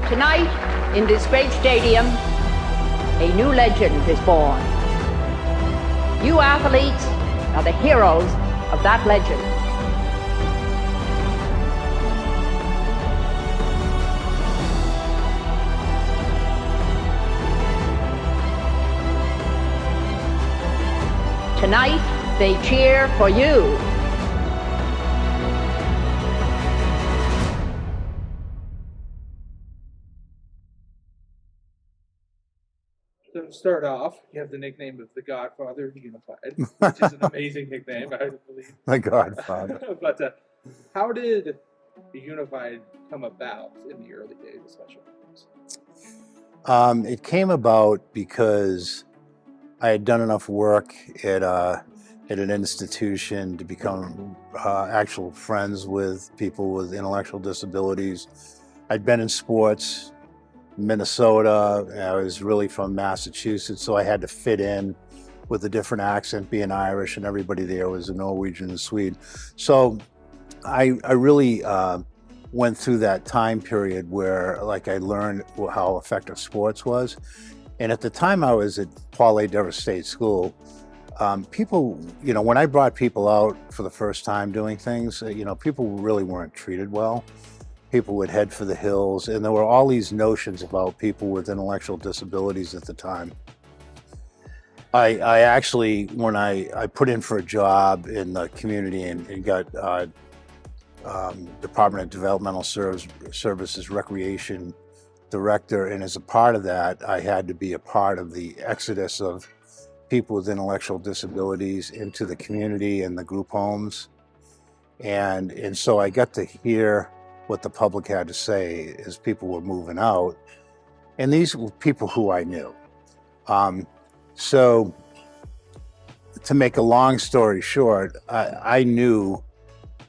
Tonight, in this great stadium, a new legend is born. You athletes are the heroes of that legend. Tonight, they cheer for you. To start off, you have the nickname of the Godfather Unified, which is an amazing nickname, I believe. The Godfather. But how did the Unified come about in the early days of Special Olympics? It came about because I had done enough work at an institution to become actual friends with people with intellectual disabilities. I'd been in sports, Minnesota. I was really from Massachusetts, so I had to fit in with a different accent, being Irish, and everybody there was a Norwegian and Swede. So I really went through that time period where, like, I learned how effective sports was. And at the time I was at Paul A. Dever State School, people, when I brought people out for the first time doing things, people really weren't treated well. People would head for the hills, and there were all these notions about people with intellectual disabilities at the time. I actually, when I put in for a job in the community and got Department of Developmental Services Recreation Director, and as a part of that, I had to be a part of the exodus of people with intellectual disabilities into the community and the group homes. And so I got to hear what the public had to say as people were moving out. And these were people who I knew. So to make a long story short, I knew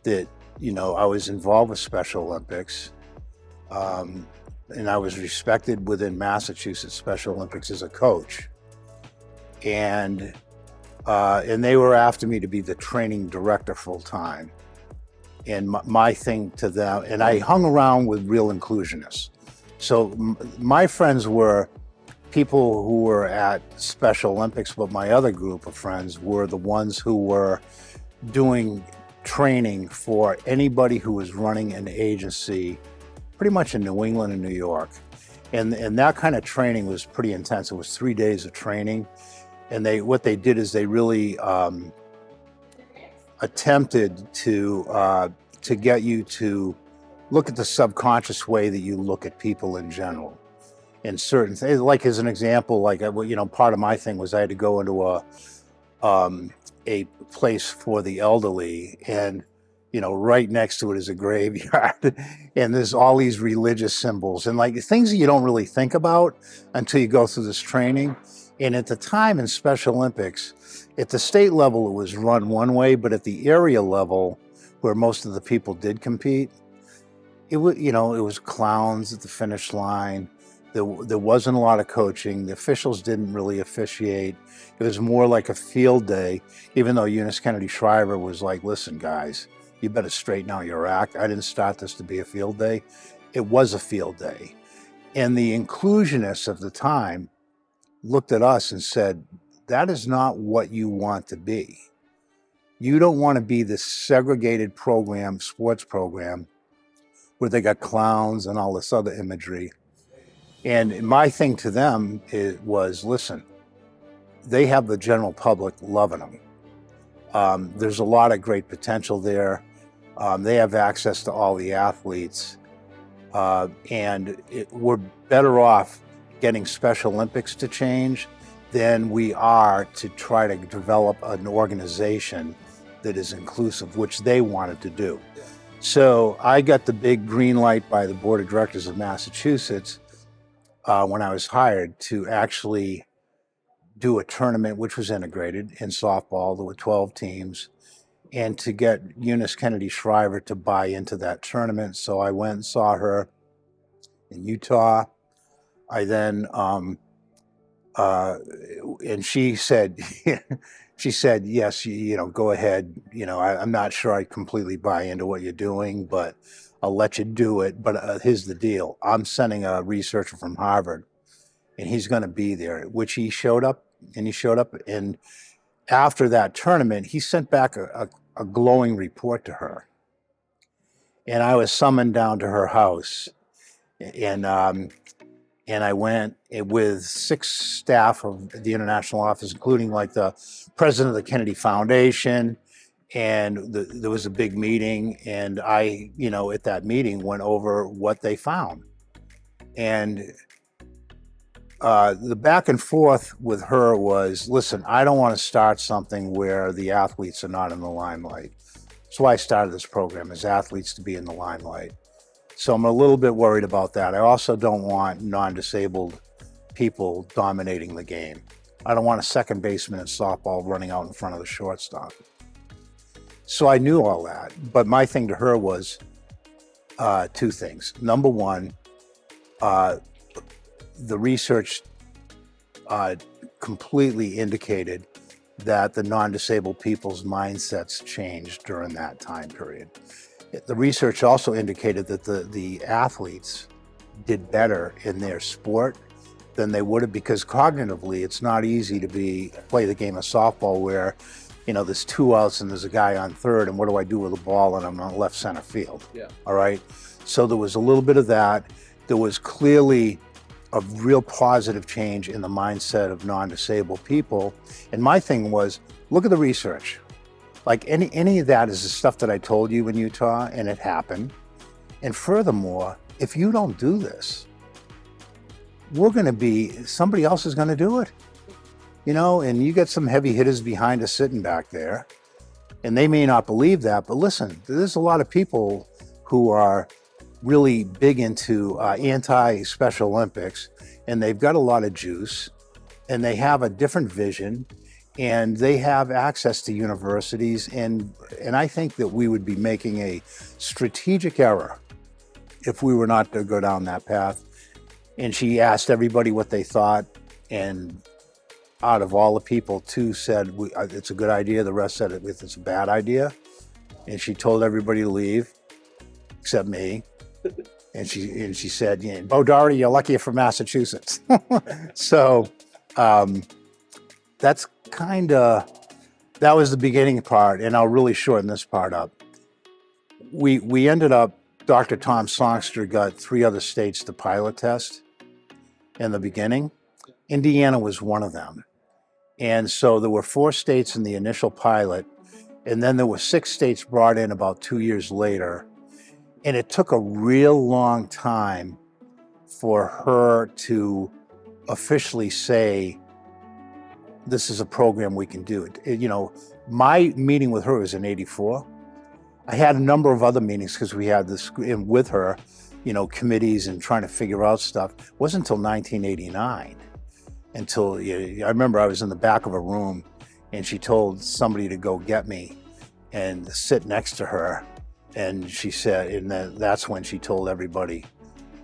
that, I was involved with Special Olympics. And I was respected within Massachusetts Special Olympics as a coach. And they were after me to be the training director full time. And my thing to them, and I hung around with real inclusionists. So my friends were people who were at Special Olympics, but my other group of friends were the ones who were doing training for anybody who was running an agency pretty much in New England and New York. And that kind of training was pretty intense. It was 3 days of training. And what they did is they really attempted to get you to look at the subconscious way that you look at people in general. And certain things, like as an example, like, part of my thing was I had to go into a place for the elderly, and right next to it is a graveyard, and there's all these religious symbols and like things that you don't really think about until you go through this training. And at the time in Special Olympics, at the state level, it was run one way, but at the area level, where most of the people did compete, it was clowns at the finish line. There wasn't a lot of coaching. The officials didn't really officiate. It was more like a field day, even though Eunice Kennedy Shriver was like, listen, guys, you better straighten out your act. I didn't start this to be a field day. It was a field day. And the inclusionists of the time looked at us and said, that is not what you want to be. You don't want to be this segregated program, sports program, where they got clowns and all this other imagery. And my thing to them was, listen, they have the general public loving them. There's a lot of great potential there. They have access to all the athletes. And we're better off getting Special Olympics to change than we are to try to develop an organization that is inclusive, which they wanted to do. So I got the big green light by the Board of Directors of Massachusetts when I was hired to actually do a tournament, which was integrated in softball. There were 12 teams, and to get Eunice Kennedy Shriver to buy into that tournament. So I went and saw her in Utah. I then, and she said, yes, go ahead. I'm not sure I completely buy into what you're doing, but I'll let you do it, but here's the deal. I'm sending a researcher from Harvard, and he's going to be there," which he showed up, and after that tournament, he sent back a glowing report to her. And I was summoned down to her house, and I went with 6 staff of the international office, including like the president of the Kennedy Foundation. And there was a big meeting, and I, at that meeting went over what they found. And the back and forth with her was, listen, I don't want to start something where the athletes are not in the limelight. That's why I started this program, is athletes to be in the limelight. So I'm a little bit worried about that. I also don't want non-disabled people dominating the game. I don't want a second baseman in softball running out in front of the shortstop. So I knew all that, but my thing to her was 2 things. Number one, the research completely indicated that the non-disabled people's mindsets changed during that time period. The research also indicated that the athletes did better in their sport than they would have, because cognitively it's not easy to play the game of softball where there's 2 outs and there's a guy on third, and what do I do with the ball, and I'm on left center field. Yeah. All right. So there was a little bit of that. There was clearly a real positive change in the mindset of non-disabled people. And my thing was, look at the research. Like any of that is the stuff that I told you in Utah, and it happened. And furthermore, if you don't do this, somebody else is going to do it. And you get some heavy hitters behind us sitting back there, and they may not believe that, but listen, there's a lot of people who are really big into anti-Special Olympics, and they've got a lot of juice, and they have a different vision, and they have access to universities, and I think that we would be making a strategic error if we were not to go down that path. And she asked everybody what they thought, and out of all the people, 2 said it's a good idea, the rest said it's a bad idea, and she told everybody to leave except me. And she said, Beau Doherty, you're lucky you're from Massachusetts. So that was the beginning part, and I'll really shorten this part up. We ended up, Dr. Tom Songster got 3 other states to pilot test in the beginning. Indiana was one of them. And so there were 4 states in the initial pilot, and then there were 6 states brought in about 2 years later. And it took a real long time for her to officially say, this is a program we can do. My meeting with her was in '84. I had a number of other meetings because we had this with her, committees and trying to figure out stuff. It wasn't until 1989 I remember I was in the back of a room, and she told somebody to go get me and sit next to her. And she said, and that's when she told everybody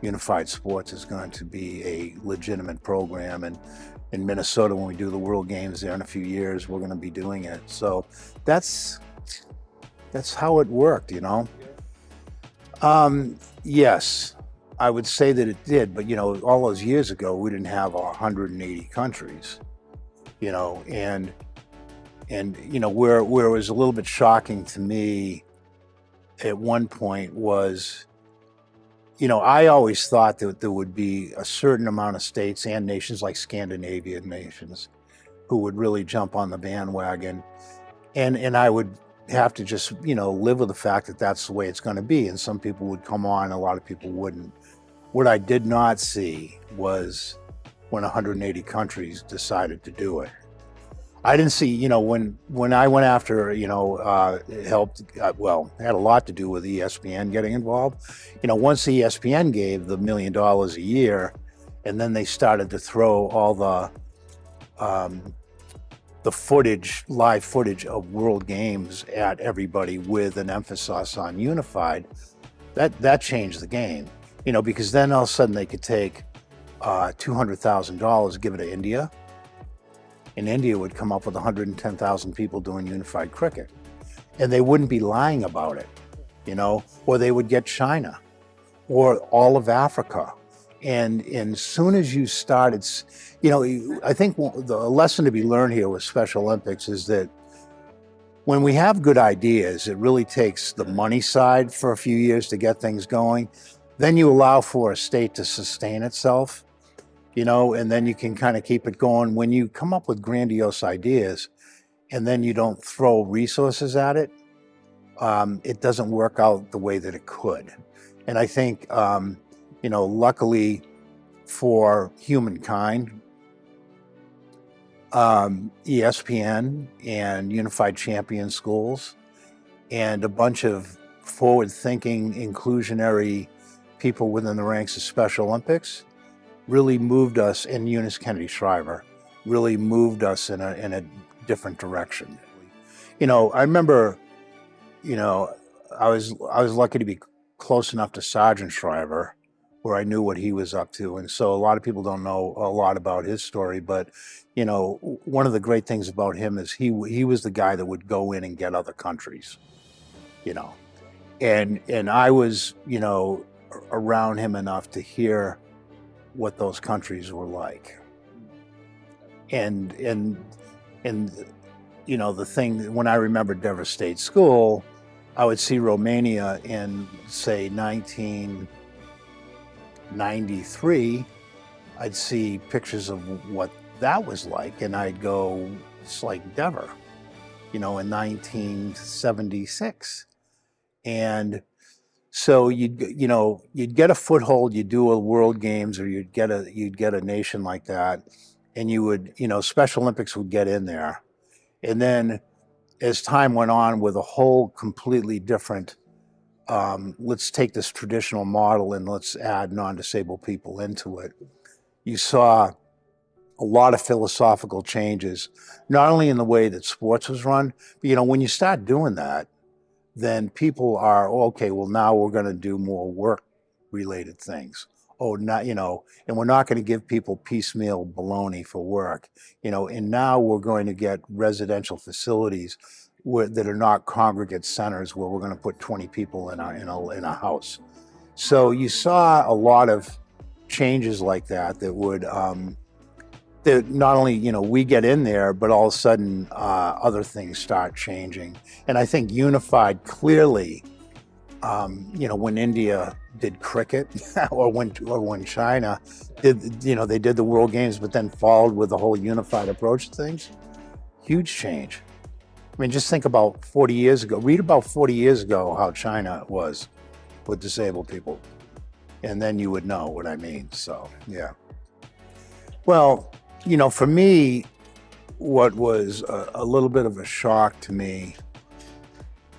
Unified Sports is going to be a legitimate program. And in Minnesota, when we do the World Games there in a few years, we're going to be doing it. So that's how it worked, Yes, I would say that it did. But, all those years ago, we didn't have 180 countries, and where it was a little bit shocking to me at one point was, I always thought that there would be a certain amount of states and nations like Scandinavian nations who would really jump on the bandwagon. And I would have to just, live with the fact that that's the way it's going to be. And some people would come on, a lot of people wouldn't. What I did not see was when 180 countries decided to do it. I didn't see, when I went after, it helped, it had a lot to do with ESPN getting involved. Once ESPN gave the $1 million a year, and then they started to throw all the footage, live footage of World Games at everybody with an emphasis on unified, that changed the game. Because then all of a sudden they could take $200,000, give it to India, and India would come up with 110,000 people doing unified cricket. And they wouldn't be lying about it. or they would get China or all of Africa. And as soon as you started, I think the lesson to be learned here with Special Olympics is that when we have good ideas, it really takes the money side for a few years to get things going. Then you allow for a state to sustain itself, and then you can kind of keep it going. When you come up with grandiose ideas and then you don't throw resources at it, it doesn't work out the way that it could. And I think, luckily for humankind, ESPN and Unified Champion Schools and a bunch of forward-thinking, inclusionary people within the ranks of Special Olympics really moved us, and Eunice Kennedy Shriver really moved us in a different direction. I remember, I was lucky to be close enough to Sergeant Shriver where I knew what he was up to. And so a lot of people don't know a lot about his story, but one of the great things about him is he was the guy that would go in and get other countries, and I was, around him enough to hear what those countries were like. And the thing, when I remember Devon State School, I would see Romania in, say, 1993. I'd see pictures of what that was like, and I'd go, it's like Denver, in 1976. And so you'd get a foothold, you'd do a World Games, or you'd get a nation like that, and you would, Special Olympics would get in there. And then as time went on with a whole completely different, let's take this traditional model and let's add non-disabled people into it. You saw a lot of philosophical changes, not only in the way that sports was run, but when you start doing that, then people are, okay, well, now we're going to do more work-related things. Oh, not, and we're not going to give people piecemeal baloney for work, and now we're going to get residential facilities that are not congregate centers where we're going to put 20 people in a house. So you saw a lot of changes like that would, that not only, we get in there, but all of a sudden other things start changing. And I think Unified clearly, when India did cricket or when China did, they did the World Games, but then followed with the whole unified approach to things, huge change. I mean, just think about 40 years ago, read about 40 years ago how China was with disabled people. And then you would know what I mean, so yeah. Well, for me, what was a little bit of a shock to me,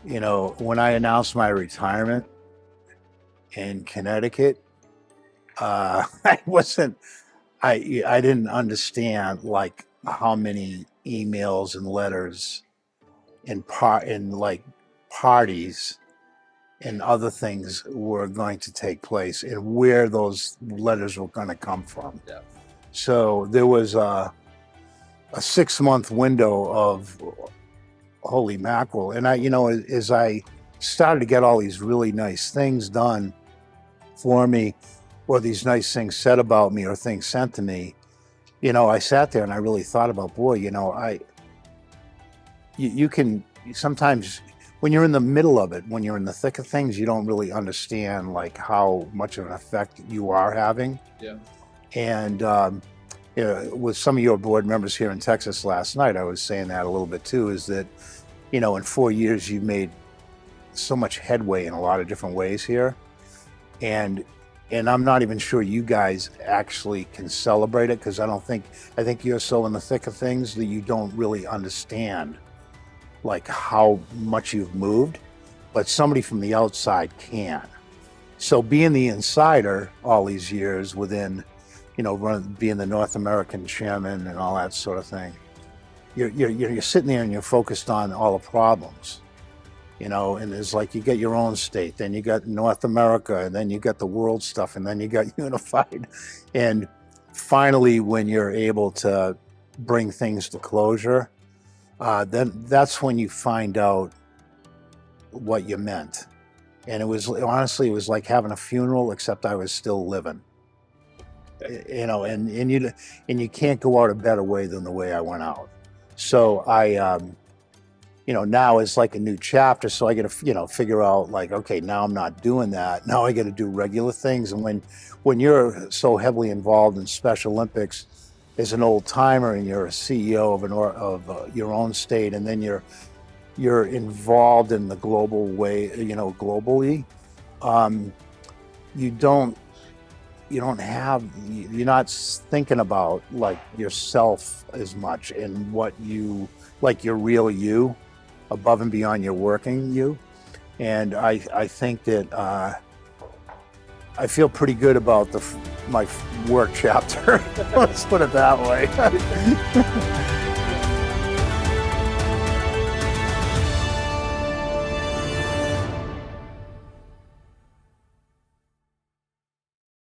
when I announced my retirement in Connecticut, I didn't understand like how many emails and letters and parties and other things were going to take place and where those letters were going to come from. Yeah. So there was a 6-month window of holy mackerel. And as I started to get all these really nice things done for me, or these nice things said about me or things sent to me, I sat there and I really thought about, boy, you can sometimes, when you're in the middle of it, when you're in the thick of things, you don't really understand like how much of an effect you are having. Yeah. And with some of your board members here in Texas last night, I was saying that a little bit too, is that, in 4 years, you've made so much headway in a lot of different ways here. And I'm not even sure you guys actually can celebrate it, because I think you're so in the thick of things that you don't really understand like how much you've moved, but somebody from the outside can. So being the insider all these years within, being the North American chairman and all that sort of thing, you're sitting there and you're focused on all the problems, and there's like, you get your own state, then you got North America, and then you got the world stuff, and then you got Unified. And finally, when you're able to bring things to closure, then that's when you find out what you meant. And it was honestly, it was like having a funeral, except I was still living. You know, and you can't go out a better way than the way I went out. So I, you know, now it's like a new chapter. So I got to, you know, figure out like, okay, now I'm not doing that. Now I got to do regular things. And when you're so heavily involved in Special Olympics as an old timer, and you're a CEO of your own state, and then you're involved in the global way, you know, globally, you're not thinking about like yourself as much and what you, like your real you, above and beyond your working you. And I think that I feel pretty good about my work chapter. Let's put it that way.